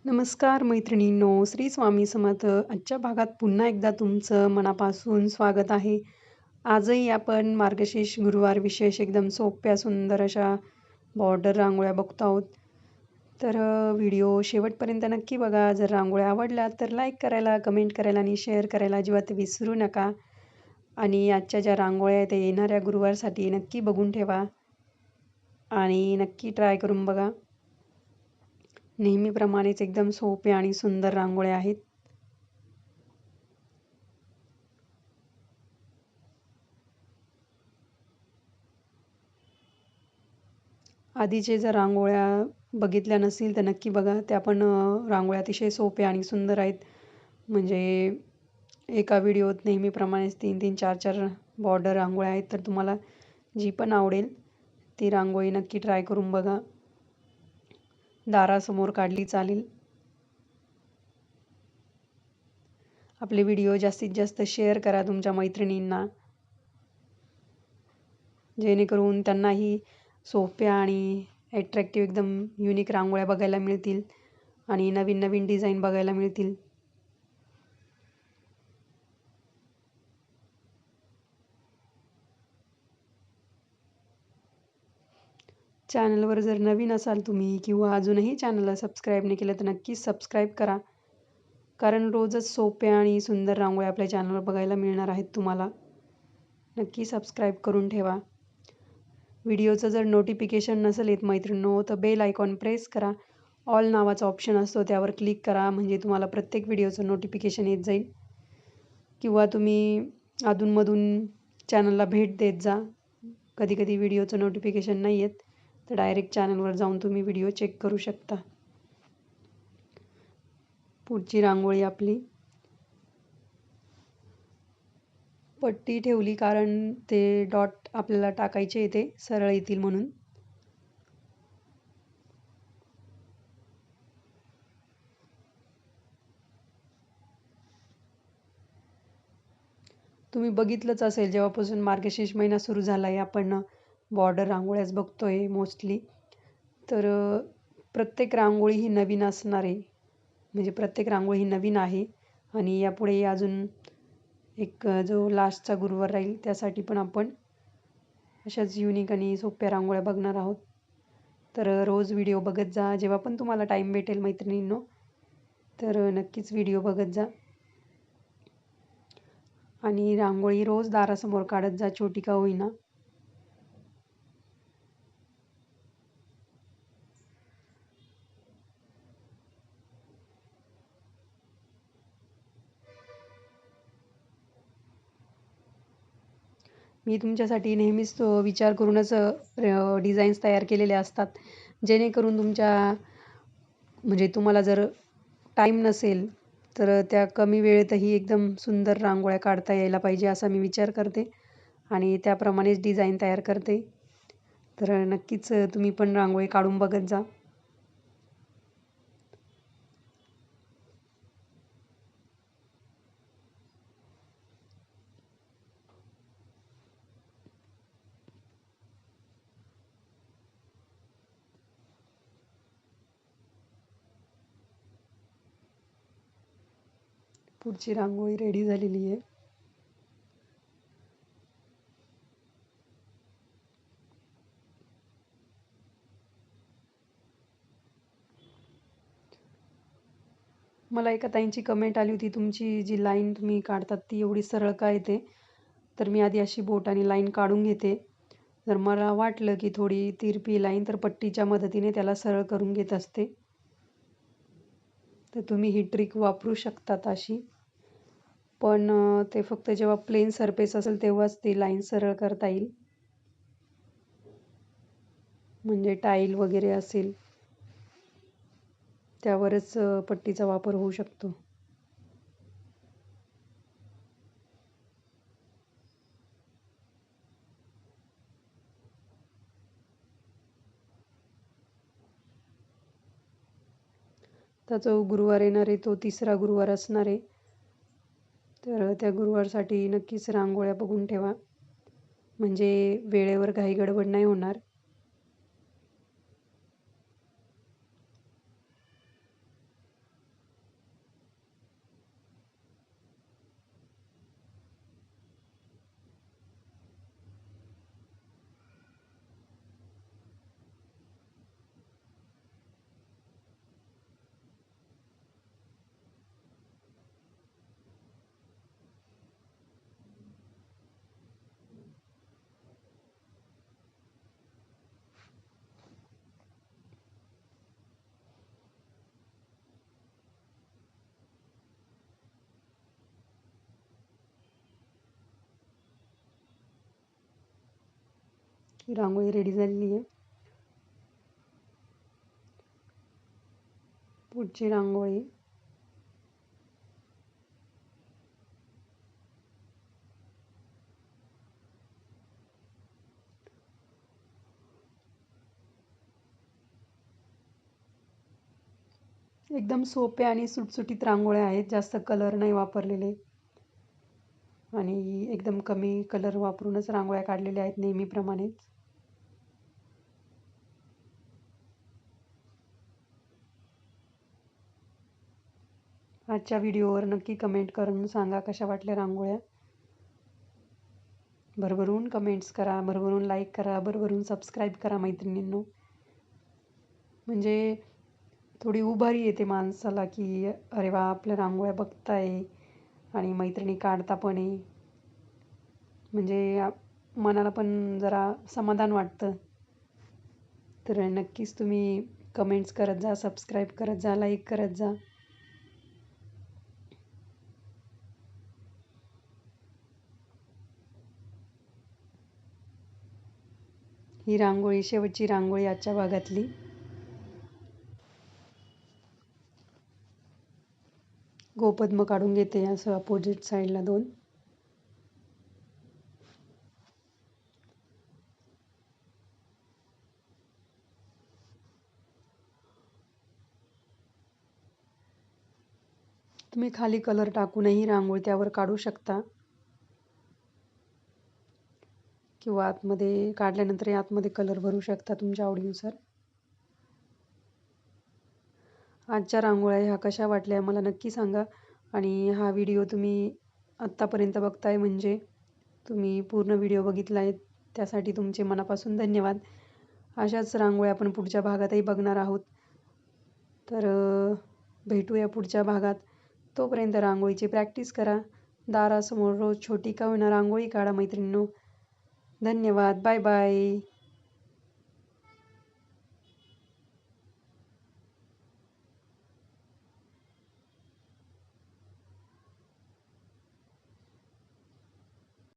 नमस्कार मैत्रिणींनो, श्री स्वामी समर्थ. आजच्या भागात पुन्हा एकदा तुमचं मनापासून स्वागत आहे. आजही आपण मार्गशीर्ष गुरुवार विशेष एकदम सोप्या सुंदर अशा बॉर्डर रांगोळ्या बघतो आहोत. तर व्हिडिओ शेवटपर्यंत नक्की बघा. जर रांगोळ्या आवडल्या तर लाईक करायला, कमेंट करायला आणि शेअर करायला अजिबात विसरू नका. आणि आजच्या ज्या रांगोळ्या आहेत त्या येणाऱ्या गुरुवारसाठी नक्की बघून ठेवा आणि नक्की ट्राय करून बघा. नेहमीप्रमाणेच एकदम सोप्या आणि सुंदर रांगोळ्या आहेत. आधीचे जर रांगोळ्या बघितल्या नसतील तर नक्की बघा. त्या पण रांगोळ्या अतिशय सोप्या आणि सुंदर आहेत. म्हणजे एका व्हिडिओत नेहमीप्रमाणेच 3-3, 4-4 बॉर्डर रांगोळ्या आहेत. तर तुम्हाला जी पण आवडेल ती रांगोळी नक्की ट्राय करून बघा. दारासमोर काढली चालेल. आपले व्हिडिओ जास्तीत जास्त शेअर करा तुमच्या मैत्रिणींना, जेणेकरून त्यांनाही सोप्या आणि ॲट्रॅक्टिव्ह एकदम युनिक रांगोळ्या बघायला मिळतील आणि नवीन नवीन डिझाईन बघायला मिळतील. चॅनलवर जर नवीन असाल तुम्ही किंवा अजूनही चॅनलला सबस्क्राईब नाही केलं तर नक्कीच सबस्क्राईब करा. कारण रोजच सोप्या आणि सुंदर रांगोळ्या आपल्या चॅनलवर बघायला मिळणार आहेत तुम्हाला. नक्की सबस्क्राईब करून ठेवा. व्हिडिओचं जर नोटिफिकेशन नसेल येत मैत्रिणींनो तर बेल आयकॉन प्रेस करा. ऑल नावाचा ऑप्शन असतो त्यावर क्लिक करा, म्हणजे तुम्हाला प्रत्येक व्हिडिओचं नोटिफिकेशन येत जाईल. किंवा तुम्ही अधूनमधून चॅनलला भेट देत जा. कधी कधी व्हिडिओचं नोटिफिकेशन नाही येत तर डायरेक्ट चॅनलवर जाऊन तुम्ही व्हिडिओ चेक करू शकता. पुढची रांगोळी आपली पट्टी ठेवली कारण ते डॉट आपल्याला टाकायचे येते सरळ येतील म्हणून. तुम्ही बघितलंच असेल जेव्हापासून मार्गशीर्ष महिना सुरू झाला आहे आपण बॉर्डर रांगोळ्याच बघतोय मोस्टली. तर प्रत्येक रांगोळी ही नवीन असणार आहे. म्हणजे प्रत्येक रांगोळी ही नवीन आहे आणि यापुढे अजून एक जो लास्टचा गुरुवार राहील त्यासाठी पण आपण अशाच युनिक आणि सोप्या रांगोळ्या बघणार आहोत. तर रोज व्हिडिओ बघत जा. जेव्हा पण तुम्हाला टाईम भेटेल मैत्रिणींनो तर नक्कीच व्हिडिओ बघत जा. आणि रांगोळी रोज दारासमोर काढत जा, छोटी का होईना. मी तुमच्यासाठी नेहमीच तो विचार करूनच डिझाईन्स तयार केलेले असतात, जेणेकरून म्हणजे तुम्हाला जर टाईम नसेल तर त्या कमी वेळेतही एकदम सुंदर रांगोळ्या काढता यायला पाहिजे असा मी विचार करते आणि त्याप्रमाणेच डिझाईन तयार करते. तर नक्कीच तुम्ही पण रांगोळी काढून बघत जा. पुढची रांगोळी रेडी झालेली आहे. मला एका ताईंची कमेंट आली होती, तुमची जी लाईन तुम्ही काढतात ती एवढी सरळ का येते? तर मी आधी अशी बोटाने लाईन काढून घेते. जर मला वाटलं की थोडी तिरपी लाईन तर पट्टीच्या मदतीने त्याला सरळ करून घेत असते. तर तुम्ही ही ट्रिक वापरू शकतात अशी. पण ते फक्त जेव्हा प्लेन सरफेस असेल तेव्हाच ती लाईन सरळ करता येईल. म्हणजे टाईल वगैरे असेल त्यावरच पट्टीचा वापर होऊ शकतो. तर जो गुरुवार येणार आहे तो तिसरा गुरुवार असणार आहे. तर त्या गुरुवारसाठी नक्कीच रांगोळ्या बघून ठेवा, म्हणजे वेळेवर काही गडबड नाही होणार. ही रांगोळी रेडी झालेली आहे. पुढची रांगोळी एकदम सोप्या आणि सुटसुटीत रांगोळ्या आहेत. जास्त कलर नाही वापरलेले आणि एकदम कमी कलर वापरूनच रांगोळ्या काढलेल्या आहेत नेहमीप्रमाणेच. आजच्या व्हिडिओवर नक्की कमेंट करून सांगा कशा वाटल्या रांगोळ्या. भरभरून कमेंट्स करा, भरभरून लाईक करा, भरभरून सबस्क्राईब करा मैत्रिणींनो. म्हणजे थोडी उभारी येते माणसाला की अरे वा आपल्या रांगोळ्या बघताय आणि मैत्रिणी काढता पण आहे. म्हणजे मनाला पण जरा समाधान वाटतं. तर नक्कीच तुम्ही कमेंट्स करत जा, सबस्क्राईब करत जा, लाईक करत जा. ही रांगोळी शेवटची रांगोळी आजच्या भागातली. गोपद्म काढून घेते असं अपोजिट साईडला 2. तुम्ही खाली कलर टाकूनही रांगोळी त्यावर काढू शकता किंवा आतमध्ये काढल्यानंतर आतमध्ये कलर भरू शकता तुमच्या आवडीनुसार. आजच्या रांगोळ्या ह्या कशा वाटल्या मला नक्की सांगा. आणि हा व्हिडिओ तुम्ही आत्तापर्यंत बघताय म्हणजे तुम्ही पूर्ण व्हिडिओ बघितला आहे, त्यासाठी तुमचे मनापासून धन्यवाद. अशाच रांगोळ्या आपण पुढच्या भागातही बघणार आहोत. तर भेटूया पुढच्या भागात. तोपर्यंत रांगोळीची प्रॅक्टिस करा. दारासमोर रोज छोटी का होईना रांगोळी काढा मैत्रिणींनो. धन्यवाद. Bye bye.